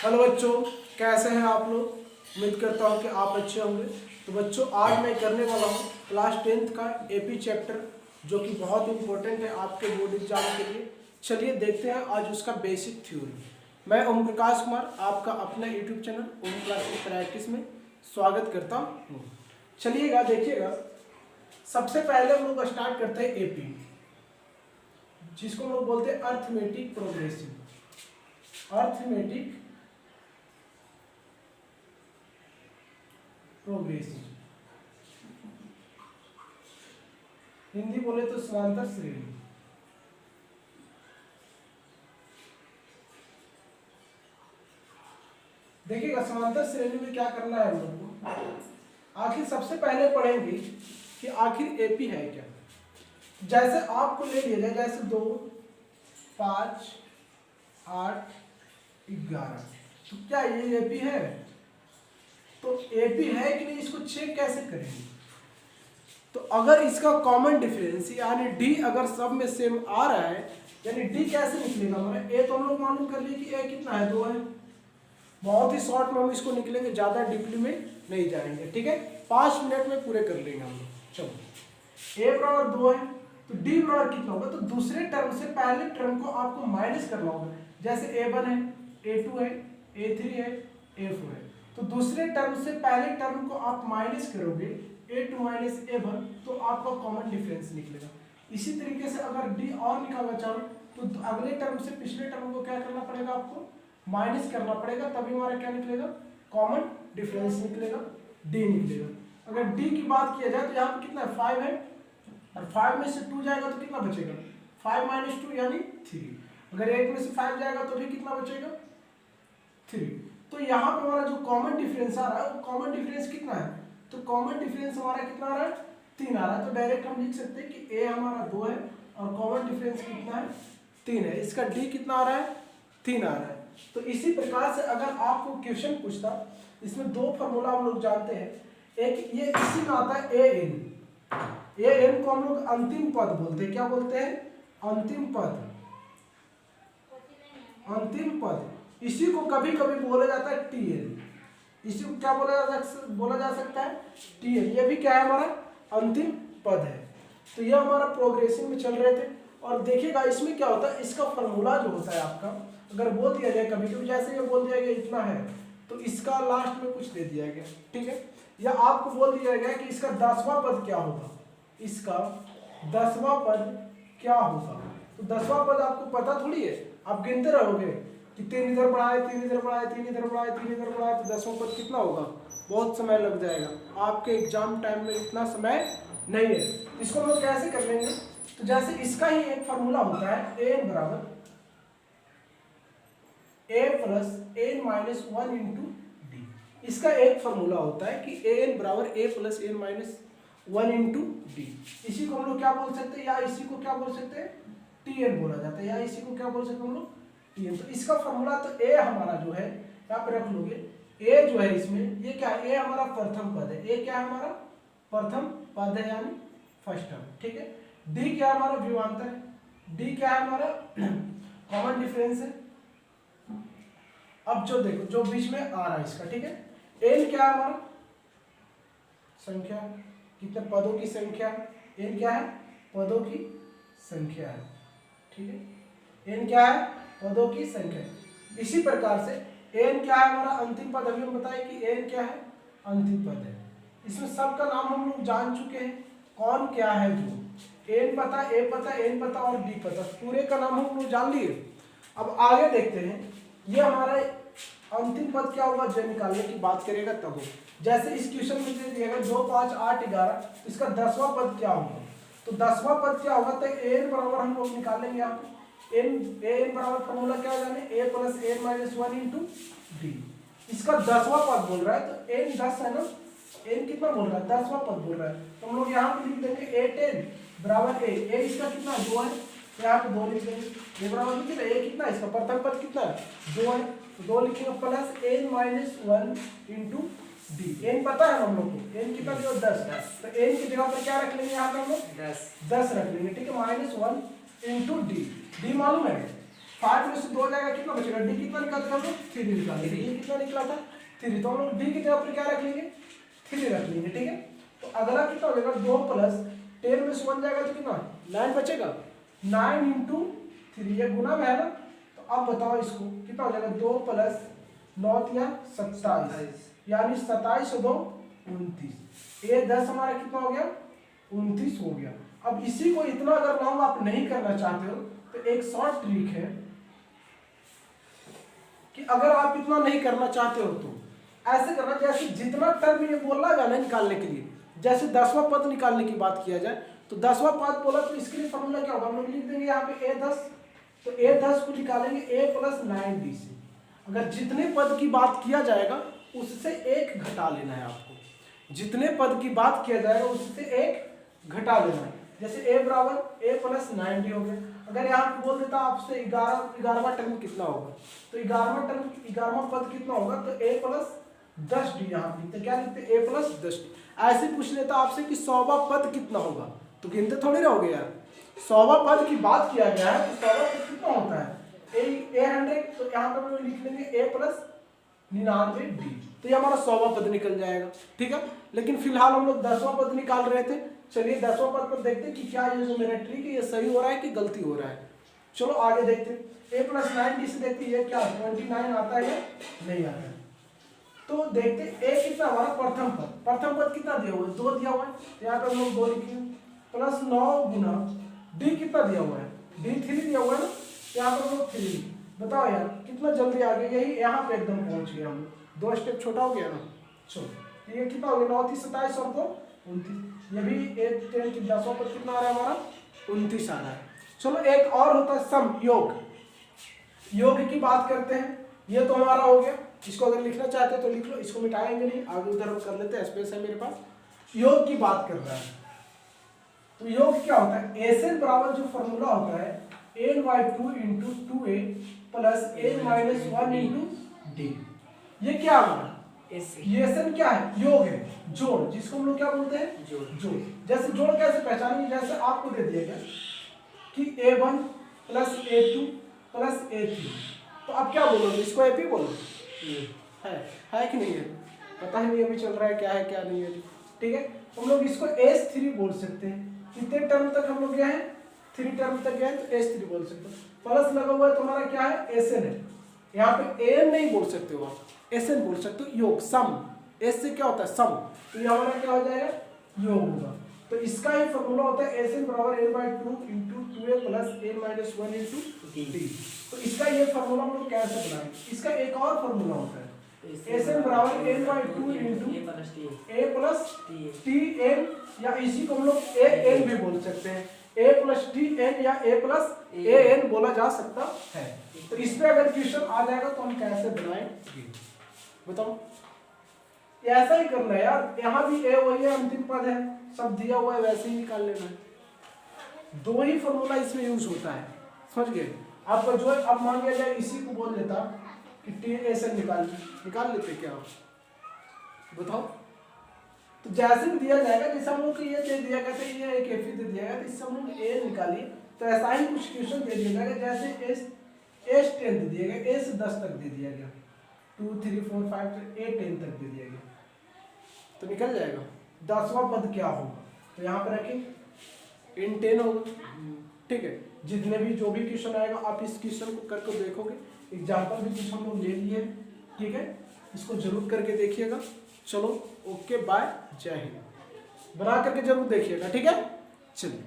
Hello बच्चों, कैसे हैं आप लोग। उम्मीद करता हूं कि आप अच्छे होंगे। तो बच्चों, आज मैं करने वाला हूं क्लास 10th का एपी चैप्टर, जो कि बहुत इंपॉर्टेंट है आपके बोर्ड एग्जाम के लिए। चलिए देखते हैं आज उसका बेसिक थ्योरी। मैं ओम प्रकाश कुमार आपका अपना यूट्यूब चैनल ओम क्लास की प्रैक्टिस में स्वागत करता हूँ। चलिएगा देखिएगा, सबसे पहले हम लोग स्टार्ट करते हैं एपी, जिसको हम लोग बोलते हैं arithmetic progressive. Arithmetic progressive, Hindi बोले तो समांतर श्रेणी। देखिएगा, समांतर श्रेणी में क्या करना है हम लोग को। आखिर सबसे पहले पढ़ेंगे कि आखिर एपी है क्या। जैसे आपको ले लिया जाए, जैसे 2, 5, 8, 11, तो क्या ये एपी है? तो एपी है कि नहीं, इसको चेक कैसे करेंगे। तो अगर इसका कॉमन डिफरेंस यानी डी अगर सब में सेम आ रहा है, यानी डी कैसे निकलेगा हमारा। ए तो हम लोग मालूम कर लिए कि ए कितना है, 2 है। बहुत ही शॉर्ट में हम इसको निकलेंगे, ज़्यादा डीपली में नहीं जाएंगे, ठीक है। 5 मिनट में पूरे कर लेंगे हम लोग। चलो, ए बराबर 2 है तो डी बराबर कितना होगा। तो दूसरे टर्म से पहले टर्म को आपको माइनस करना होगा। जैसे A1 है, A2 है, A3 है, A4 है, तो दूसरे टर्म से पहले टर्म को आप माइनस करोगे, A2 माइनस A1, तो आपका कॉमन डिफरेंस निकलेगा। इसी तरीके से अगर डी और निकालना चाहो तो अगले टर्म से पिछले टर्म को क्या करना पड़ेगा, आपको माइनस करना पड़ेगा, तभी हमारा क्या निकलेगा, कॉमन डिफरेंस निकलेगा, डी निकलेगा। अगर डी की बात किया जाए तो यहाँ पे कितना है, 5 है, और 5 में से 2 जाएगा तो कितना बचेगा, 5 माइनस 2 यानी 3। अगर 8 में से 5 जाएगा तो भी कितना बचेगा, 3। तो यहाँ पे हमारा जो कॉमन डिफरेंस आ रहा है वो कॉमन डिफरेंस कितना है, तो कॉमन डिफरेंस हमारा कितना आ रहा है, 3 आ रहा है। तो डायरेक्ट हम लिख सकते हैं कि ए हमारा 2 है और कॉमन डिफरेंस कितना है, 3 है। इसका डी कितना आ रहा है, 3 आ रहा है। तो इसी प्रकार से अगर आपको क्वेश्चन पूछता, इसमें 2 फार्मूला हम लोग जानते हैं। एक ये इसी में आता है ए एन को हम लोग अंतिम पद बोलते हैं। क्या बोलते हैं, अंतिम पद। अंतिम पद, इसी को कभी कभी बोला जाता है टीएल। इसी को क्या बोला जा सकता है, टीएल। ये भी क्या है, हमारा अंतिम पद है। तो ये हमारा प्रोग्रेसिव में चल रहे थे। और देखिएगा इसमें क्या होता है, इसका फार्मूला जो होता है आपका, अगर बोल दिया जाए कभी कभी, जैसे ये बोल दिया गया इतना है तो इसका लास्ट में कुछ दे दिया गया, ठीक है। या आपको बोल दिया गया कि इसका 10वां पद क्या होगा, इसका 10वां पद क्या होगा। तो 10वां पद आपको पता थोड़ी है, आप गिनते रहोगे कि 3 इधर बढ़ाए, 3 इधर बढ़ाए, 3 इधर बढ़ाए, 3 इधर बढ़ाए, तो 10वां पद कितना होगा, बहुत समय लग जाएगा। आपके एग्जाम टाइम में इतना समय नहीं है। इसको हम लोग कैसे कर लेंगे, तो जैसे इसका ही एक फार्मूला होता है, एन बराबर A plus N minus 1 into D. इसका एक फार्मूला होता है कि ए एन बराबर A plus N minus 1 into D. इसी को हम लोग क्या बोल सकते हैं, या इसी को क्या बोल सकते हैं, टी एन बोला जाता है, या इसी को क्या बोल सकते हैं हम लोग, टी एन। तो इसका फार्मूला तो ए हमारा जो है यहाँ पे रख लोगे। ए जो है इसमें, ये क्या है, ए हमारा प्रथम पद है। ए क्या है, हमारा प्रथम पद है यानी फर्स्ट टर्म, ठीक है। डी क्या है, हमारा विभवांतर है। डी क्या है, हमारा कॉमन डिफरेंस है। अब जो देखो, जो बीच में आ रहा है इसका, ठीक है। एन क्या है, हमारा संख्या, कितने पदों की संख्या। एन क्या है, पदों की संख्या है, ठीक है। एन क्या है, पदों की संख्या। इसी प्रकार से एन क्या है, हमारा अंतिम पद। अभी हम बताए कि एन क्या है, अंतिम पद है। इसमें सबका नाम हम लोग जान चुके हैं, कौन क्या है। जो एन पता, ए पता, एन पता और डी पता, पूरे का नाम हम लोग जान लिए। अब आगे देखते हैं, ये हमारा अंतिम पद क्या होगा, जो निकालने की बात करेगा तब हो। जैसे इस क्वेश्चन में दे दिया गया 2, 5, 8, 11, इसका 10वां पद क्या होगा। तो 10वां पद क्या होगा, तो एन बराबर हम लोग निकालेंगे यहाँ पे। एन बराबर फॉर्मूला क्या जाने, A plus N minus 1 into D. इसका 10वां पद बोल रहा है, तो एन 10 है ना, एन कितना बोल रहा है, 10वां पद बोल रहा है। तो हम लोग यहाँ पे लिख देंगे ए 10 बराबर ए इसका कितना, 2 है, यहाँ पे 2 लिख देंगे। ए बराबर कितना, ए कितना, इसका प्रथम पद कितना है, 2 है, तो 2 लिखेंगे, plus N minus 1 into d. N पता है हम लोग को, एन कितना दिया, 10। तो एन की जगह पर क्या रख लेंगे, यहाँ पे हम लोग 10 रख लेंगे, ठीक है। Minus 1 into D. डी मालूम है 5 में से 2 जाएगा कितना बचेगा, डी कितना निकालते हम लोग 3 निकालेंगे, डी कितना निकला था 3, तो हम लोग डी की जगह पर क्या रख लेंगे 3 रख लेंगे, ठीक है। तो अगला कितना हो जाएगा 2 प्लस 10 में से 1 जाएगा तो कितना 9 बचेगा, 9 इंटू 3 ये गुना में है ना। तो अब बताओ इसको कितना हो जाएगा 2 प्लस 9 या 27 यानी 27 और 2 29, ये 10 हमारा कितना हो गया 29 हो गया। अब इसी को इतना अगर लॉन्ग आप नहीं करना चाहते हो तो एक शॉर्ट ट्रिक है कि अगर आप इतना नहीं करना चाहते हो तो ऐसे करना, जैसे जितना टर्म ये बोला गया ना निकालने के लिए, जैसे 10वां पद निकालने की बात किया जाए तो 10वां पद बोला तो इसके लिए फॉर्मूला क्या होगा, हम लोग लिख देंगे यहाँ पे a10, तो a10 को निकालेंगे a प्लस 9d से। अगर जितने पद की बात किया जाएगा उससे एक घटा लेना है आपको, जितने पद की बात किया जाएगा उससे एक घटा लेना है। जैसे a बराबर a प्लस 9d हो गया। अगर यहाँ पे बोल देता आपसे 11वां टर्म कितना होगा, तो 11वां पद कितना होगा, तो a प्लस 10d यहाँ पे लिखते, क्या लिखते a प्लस 10d। ऐसे पूछ लेता आपसे कि 100वां पद कितना होगा, तो गिनते थोड़ी रहोगे यार, 100वां पद की बात किया गया है तो 100वां पद कितना होता है a100, तो यहाँ पे हम लोग लिख लेंगे a प्लस 99d, तो ये हमारा 100वां पद निकल जाएगा, ठीक है। लेकिन फिलहाल हम लोग 10वां पद निकाल रहे थे, चलिए 10वां पद पर देखते हैं कि क्या ये जो मेरा ट्रिक है ये सही हो रहा है कि गलती हो रहा है। चलो आगे देखते हैं, a प्लस 9d से देखते हैं ये क्या 29 आता है या नहीं आता है। तो देखते a कितना हमारा प्रथम पद कितना दिया हुआ है 2 दिया हुआ है, तो यहाँ पे हम लोग 2 लिखेंगे, प्लस 9 गुना d कितना दिया हुआ है d 3 दिया हुआ है ना, यहाँ पर हम लोग 3। बताओ यार कितना जल्दी आ गए, यही यहाँ पे एकदम पहुंच गए हम, 2 स्टेप छोटा हो गया ना। चलो ये कितना हो गया 9 3 27 और 2 29, ये भी 10वां पद कितना आ रहा है हमारा 29 आ रहा है। चलो एक और होता है सम, योग की बात करते हैं। ये तो हमारा हो गया, इसको अगर लिखना चाहते हो तो लिख लो, इसको मिटाएंगे नहीं, आगे उधर हम कर लेते हैं, स्पेस है मेरे पास। योग की बात कर रहा है तो योग क्या होता है, एसएन बराबर जो फॉर्मूला होता है n/2 into 2a plus n-1 into D. ये क्या होगा, एसएन क्या है, योग है, जोड़, जिसको हम लोग क्या बोलते हैं जोड़। जैसे जोड़ कैसे पहचानेंगे, जैसे आपको दे दिया गया कि a1 plus a2 plus a3, तो आप क्या बोलोगे, इसको एपी बोलो, है कि नहीं है, पता ही नहीं अभी चल रहा है क्या है क्या नहीं है, ठीक है। तो हम लोग इसको S3 बोल सकते हैं, कितने टर्म तक हम लोग गए हैं 3 टर्म तक गए तो S3 बोल सकते हैं। प्लस लगा हुआ है तो हमारा क्या है SN है, यहाँ पे AN नहीं बोल सकते हो आप, SN बोल सकते हो, योग सम, S से क्या होता है सम, तो ये हमारा क्या हो जाएगा योग होगा। तो इसका ही फॉर्मूला होता है SN बराबर n/2 into 2a plus n-1 into D. तो इसका ये फॉर्मूला हम लोग कैसे बनाएंगे, इसका एक और फॉर्मूला होता है SN बराबर n/2 into a plus tn, या इसी को हम लोग an भी बोल सकते हैं, a प्लस tn या a प्लस an बोला जा सकता है। तो इस पे अगर क्वेश्चन आ जाएगा तो हम कैसे बनाएंगे बताओ, ऐसा ही करना है यार, यहाँ भी a वही है, अंतिम पद है, सब दिया हुआ है वैसे ही निकाल लेना है। 2 ही फॉर्मूला इसमें यूज होता है, समझ गए। आपका जो है, अब मान लिया जाए इसी को बोल देता कि TSN निकाल लेते क्या बताओ। तो जैसे भी दिया जाएगा, जैसे हम लोग को ये दे दिया गया था, ये एक एफी दे दिया गया, तो इससे हम लोग a निकालिए, तो ऐसा ही कुछ क्वेश्चन दे दिया जाएगा, जैसे S10 दे दिया गया, A से 10 तक दे दिया गया, 2 3 4 5 A10 तक दे दिया गया, तो निकल जाएगा 10वां पद क्या होगा, तो यहाँ पर रखें n10 होगा, ठीक है। जितने भी जो भी क्वेश्चन आएगा आप इस क्वेश्चन को करके देखोगे, एग्जाम्पल भी कुछ हम लोग ले लिए हैं, ठीक है, इसको जरूर करके देखिएगा। चलो ओके बाय, जय हिंद, बना करके जरूर देखिएगा, ठीक है, चलिए।